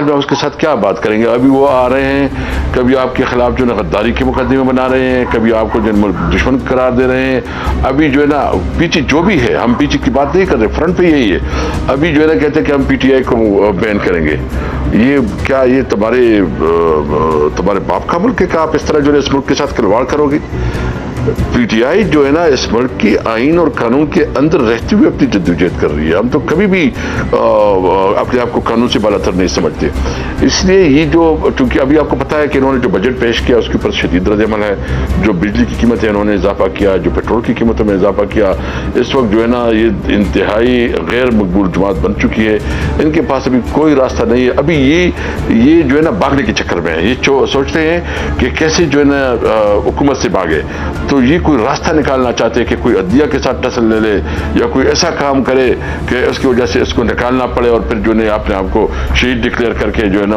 میں اس کے ساتھ کیا بات کریں گے؟ ابھی وہ آ رہے ہیں، کبھی آپ کے خلاف جو ہے نا غداری کے مقدمے بنا رہے ہیں، کبھی آپ کو جو دشمن قرار دے رہے ہیں. ابھی جو ہے نا پیچھے جو بھی ہے، ہم پیچھے کی بات نہیں کر رہے، فرنٹ پہ یہی ہے. ابھی جو ہے نا کہتے ہیں کہ ہم پی ٹی آئی کو بین کریں گے. یہ کیا یہ تمہارے باپ کا ملک ہے کہ آپ اس طرح جو ہے اس ملک کے ساتھ کھلواڑ کرو گے؟ پی ٹی آئی جو ہے نا اس ملک کی آئین اور قانون کے اندر رہتے ہوئے اپنی جدوجہد کر رہی ہے. ہم تو کبھی بھی اپنے آپ کو قانون سے بالاتر نہیں سمجھتے. اس لیے یہ جو چونکہ ابھی آپ کو پتا ہے کہ انہوں نے جو بجٹ پیش کیا اس کے اوپر شدید رد عمل ہے. جو بجلی کی قیمتیں انہوں نے اضافہ کیا، جو پیٹرول کی قیمتوں میں اضافہ کیا، اس وقت جو ہے نا یہ انتہائی غیر مقبول جماعت بن چکی ہے. ان کے پاس ابھی کوئی راستہ نہیں ہے. ابھی یہ جو ہے نا بھاگنے کے چکر میں ہے. یہ سوچتے ہیں کہ کیسے جو ہے نا حکومت سے بھاگے. تو یہ کوئی راستہ نکالنا چاہتے ہیں کہ کوئی عدلیہ کے ساتھ ٹسل لے لے یا کوئی ایسا کام کرے کہ اس کی وجہ سے اس کو نکالنا پڑے اور پھر جو ہے اپنے آپ کو شہید ڈکلیئر کر کے جو ہے نا